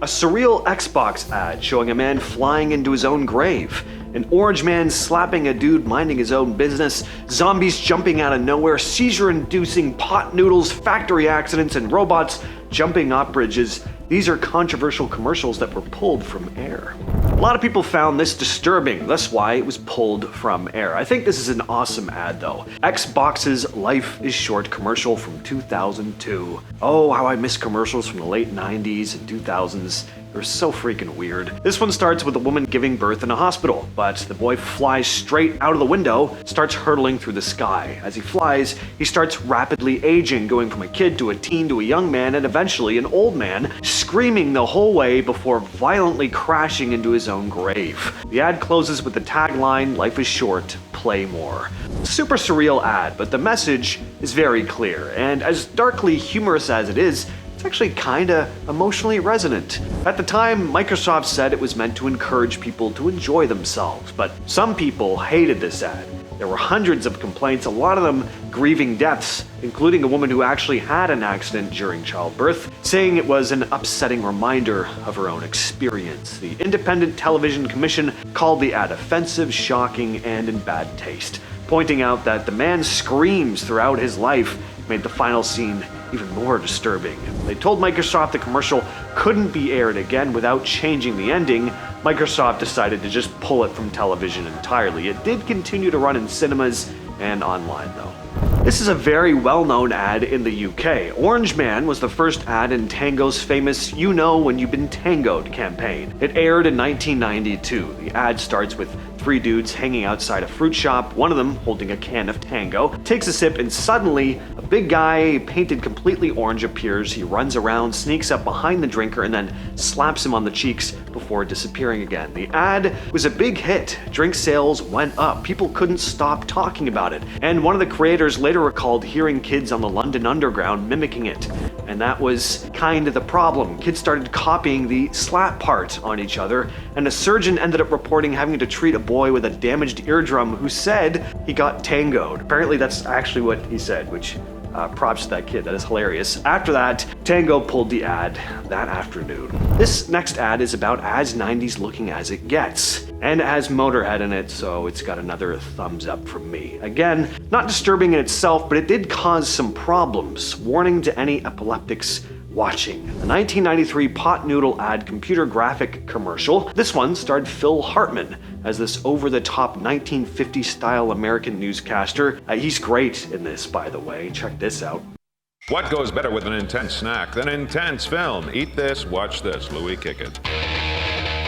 A surreal Xbox ad showing a man flying into his own grave. An orange man slapping a dude minding his own business. Zombies jumping out of nowhere. Seizure-inducing pot noodles. Factory accidents and robots jumping off bridges. These are controversial commercials that were pulled from air. A lot of people found this disturbing, that's why it was pulled from air. I think this is an awesome ad though. Xbox's Life is Short commercial from 2002. Oh, how I miss commercials from the late 90s and 2000s. They were so freaking weird. This one starts with a woman giving birth in a hospital, but the boy flies straight out of the window, starts hurtling through the sky. As he flies, he starts rapidly aging, going from a kid to a teen to a young man and eventually an old man, screaming the whole way before violently crashing into his own grave. The ad closes with the tagline, "Life is short, play more." Super surreal ad, but the message is very clear, and as darkly humorous as it is, it's actually kinda emotionally resonant. At the time, Microsoft said it was meant to encourage people to enjoy themselves, but some people hated this ad. There were hundreds of complaints, a lot of them grieving deaths, including a woman who actually had an accident during childbirth, saying it was an upsetting reminder of her own experience. The Independent Television Commission called the ad offensive, shocking, and in bad taste, pointing out that the man's screams throughout his life made the final scene even more disturbing. They told Microsoft the commercial couldn't be aired again without changing the ending. Microsoft decided to just pull it from television entirely. It did continue to run in cinemas and online though. This is a very well-known ad in the UK. Orange Man was the first ad in Tango's famous "You Know When You've Been Tango'd" campaign. It aired in 1992. The ad starts with three dudes hanging outside a fruit shop, one of them holding a can of Tango, takes a sip, and suddenly a big guy painted completely orange appears. He runs around, sneaks up behind the drinker, and then slaps him on the cheeks before disappearing again. The ad was a big hit. Drink sales went up. People couldn't stop talking about it. And one of the creators later recalled hearing kids on the London Underground mimicking it. And that was kind of the problem. Kids started copying the slap part on each other, and a surgeon ended up reporting having to treat a boy with a damaged eardrum who said he got tangoed. Apparently that's actually what he said, which props to that kid, that is hilarious. After that, Tango pulled the ad that afternoon. This next ad is about as 90s looking as it gets, and it has Motorhead in it, so it's got another thumbs up from me. Again, not disturbing in itself, but it did cause some problems. Warning to any epileptics watching. The 1993 Pot Noodle Ad computer graphic commercial. This one starred Phil Hartman as this over-the-top 1950s-style American newscaster. He's great in this, by the way. Check this out. What goes better with an intense snack than intense film? Eat this, watch this. Louis, kick it.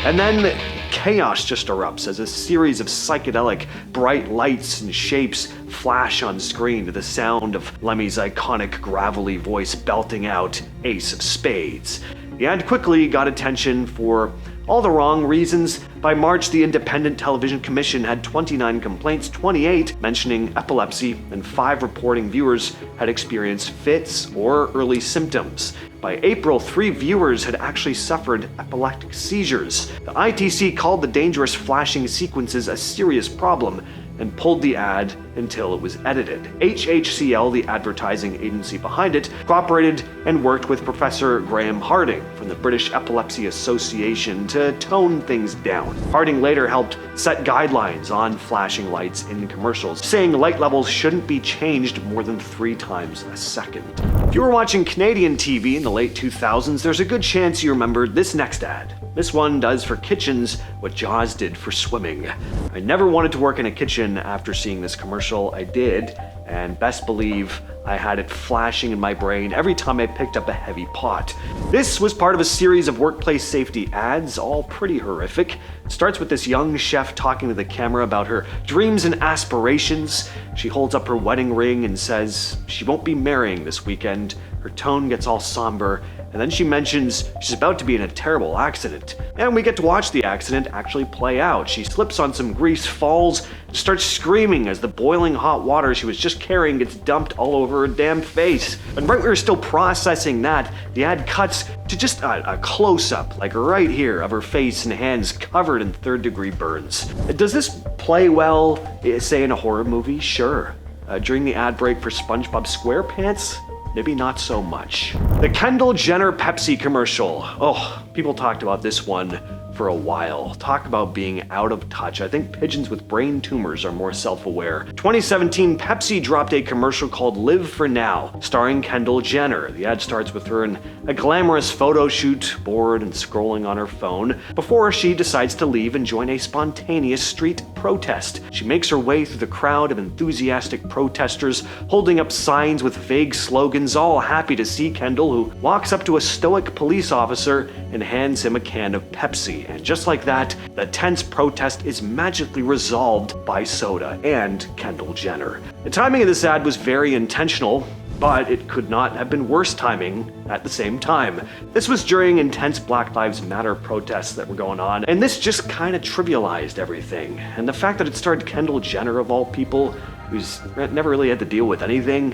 And then chaos just erupts as a series of psychedelic bright lights and shapes flash on screen to the sound of Lemmy's iconic gravelly voice belting out "Ace of Spades." The ad quickly got attention for all the wrong reasons. By March, the Independent Television Commission had 29 complaints, 28 mentioning epilepsy, and 5 reporting viewers had experienced fits or early symptoms. By April, 3 viewers had actually suffered epileptic seizures. The ITC called the dangerous flashing sequences a serious problem and pulled the ad until it was edited. HHCL, the advertising agency behind it, cooperated and worked with Professor Graham Harding from the British Epilepsy Association to tone things down. Harding later helped set guidelines on flashing lights in commercials, saying light levels shouldn't be changed more than 3 times a second. If you were watching Canadian TV in the late 2000s, there's a good chance you remembered this next ad. This one does for kitchens what Jaws did for swimming. I never wanted to work in a kitchen after seeing this commercial. I did, and best believe I had it flashing in my brain every time I picked up a heavy pot. This was part of a series of workplace safety ads, all pretty horrific. It starts with this young chef talking to the camera about her dreams and aspirations. She holds up her wedding ring and says she won't be marrying this weekend. Her tone gets all somber, and then she mentions she's about to be in a terrible accident. And we get to watch the accident actually play out. She slips on some grease, falls, and starts screaming as the boiling hot water she was just carrying gets dumped all over her damn face. And right when we were still processing that, the ad cuts to just a close-up, like right here, of her face and hands covered in third-degree burns. Does this play well, say, in a horror movie? Sure. During the ad break for SpongeBob SquarePants? Maybe not so much. The Kendall Jenner Pepsi commercial. Oh, People talked about this one for a while. Talk about being out of touch. I think pigeons with brain tumors are more self-aware. 2017, Pepsi dropped a commercial called Live for Now, starring Kendall Jenner. The ad starts with her in a glamorous photo shoot, bored and scrolling on her phone, before she decides to leave and join a spontaneous street protest. She makes her way through the crowd of enthusiastic protesters, holding up signs with vague slogans, all happy to see Kendall, who walks up to a stoic police officer and hands him a can of Pepsi. And just like that, the tense protest is magically resolved by soda and Kendall Jenner. The timing of this ad was very intentional, but it could not have been worse timing at the same time. This was during intense Black Lives Matter protests that were going on, and this just kind of trivialized everything. And the fact that it starred Kendall Jenner, of all people, who's never really had to deal with anything,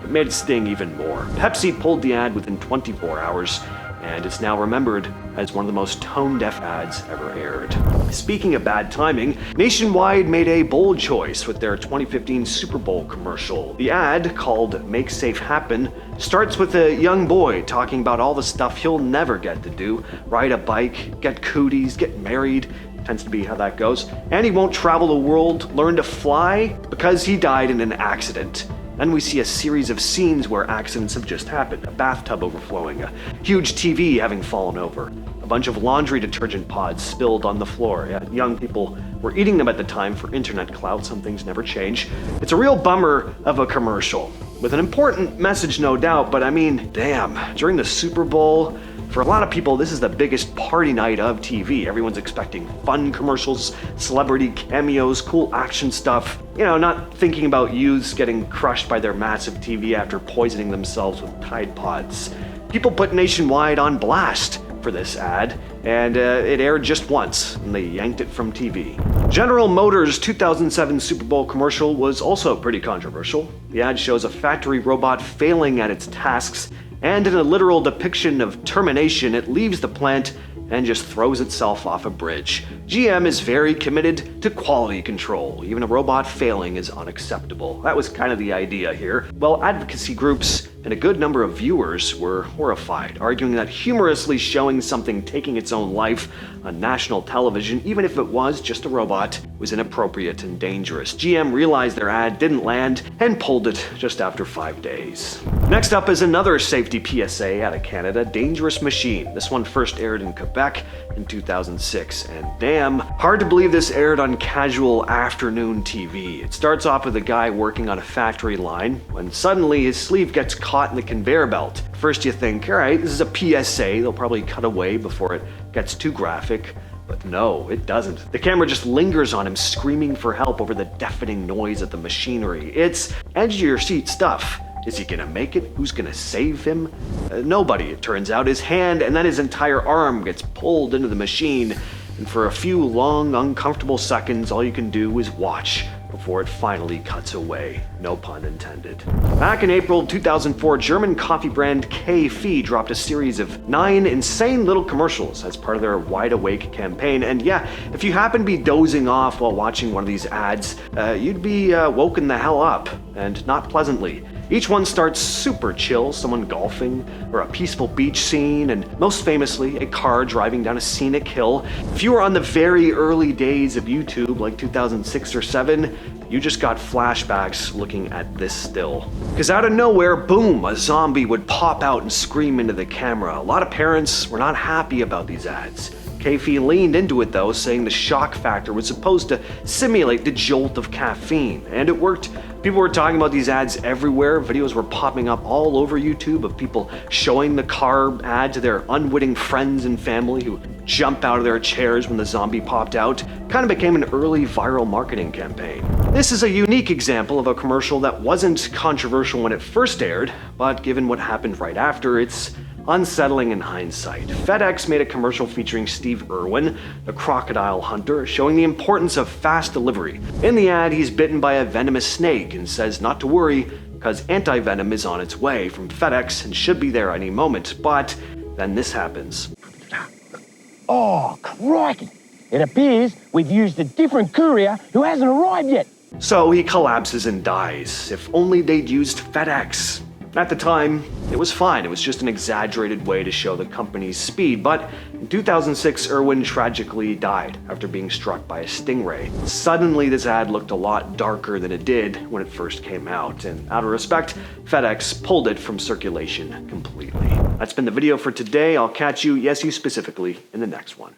it made it sting even more. Pepsi pulled the ad within 24 hours, and it's now remembered as one of the most tone-deaf ads ever aired. Speaking of bad timing, Nationwide made a bold choice with their 2015 Super Bowl commercial. The ad, called Make Safe Happen, starts with a young boy talking about all the stuff he'll never get to do: ride a bike, get cooties, get married. Tends to be how that goes. And he won't travel the world, learn to fly, because he died in an accident. Then we see a series of scenes where accidents have just happened. A bathtub overflowing, a huge TV having fallen over, a bunch of laundry detergent pods spilled on the floor. Yeah, young people were eating them at the time for internet clout. Some things never change. It's a real bummer of a commercial, with an important message, no doubt, but I mean, damn, during the Super Bowl, for a lot of people, this is the biggest party night of TV. Everyone's expecting fun commercials, celebrity cameos, cool action stuff. You know, not thinking about youths getting crushed by their massive TV after poisoning themselves with Tide Pods. People put Nationwide on blast for this ad, and it aired just once, and they yanked it from TV. General Motors' 2007 Super Bowl commercial was also pretty controversial. The ad shows a factory robot failing at its tasks, and in a literal depiction of termination, it leaves the plant and just throws itself off a bridge. GM is very committed to quality control. Even a robot failing is unacceptable. That was kind of the idea here. Well, advocacy groups and a good number of viewers were horrified, arguing that humorously showing something taking its own life on national television, even if it was just a robot, was inappropriate and dangerous. GM realized their ad didn't land and pulled it just after 5 days. Next up is another safety PSA out of Canada, Dangerous Machine. This one first aired in Quebec in 2006, and damn, hard to believe this aired on casual afternoon TV. It starts off with a guy working on a factory line when suddenly his sleeve gets caught in the conveyor belt. First you think, all right, this is a PSA, they'll probably cut away before it gets too graphic. But no, it doesn't. The camera just lingers on him, screaming for help over the deafening noise of the machinery. It's edge-of-your-seat stuff. Is he gonna make it? Who's gonna save him? Nobody, it turns out. His hand and then his entire arm gets pulled into the machine, and for a few long, uncomfortable seconds, all you can do is watch before it finally cuts away. No pun intended. Back in April 2004, German coffee brand K-Fee dropped a series of 9 insane little commercials as part of their Wide Awake campaign. And yeah, if you happen to be dozing off while watching one of these ads, you'd be woken the hell up, and not pleasantly. Each one starts super chill, someone golfing, or a peaceful beach scene, and most famously, a car driving down a scenic hill. If you were on the very early days of YouTube, like 2006 or 7, you just got flashbacks looking at this still. Because out of nowhere, boom, a zombie would pop out and scream into the camera. A lot of parents were not happy about these ads. K-Fee leaned into it though, saying the shock factor was supposed to simulate the jolt of caffeine, and it worked. People were talking about these ads everywhere. Videos were popping up all over YouTube of people showing the car ad to their unwitting friends and family who jump out of their chairs when the zombie popped out. Kind of became an early viral marketing campaign. This is a unique example of a commercial that wasn't controversial when it first aired, but given what happened right after, it's unsettling in hindsight. FedEx made a commercial featuring Steve Irwin, the crocodile hunter, showing the importance of fast delivery. In the ad, he's bitten by a venomous snake and says not to worry because anti-venom is on its way from FedEx and should be there any moment. But then this happens. Oh, crikey! It appears we've used a different courier who hasn't arrived yet. So he collapses and dies. If only they'd used FedEx. At the time, it was fine. It was just an exaggerated way to show the company's speed. But in 2006, Irwin tragically died after being struck by a stingray. Suddenly, this ad looked a lot darker than it did when it first came out, and out of respect, FedEx pulled it from circulation completely. That's been the video for today. I'll catch you, yes, you specifically, in the next one.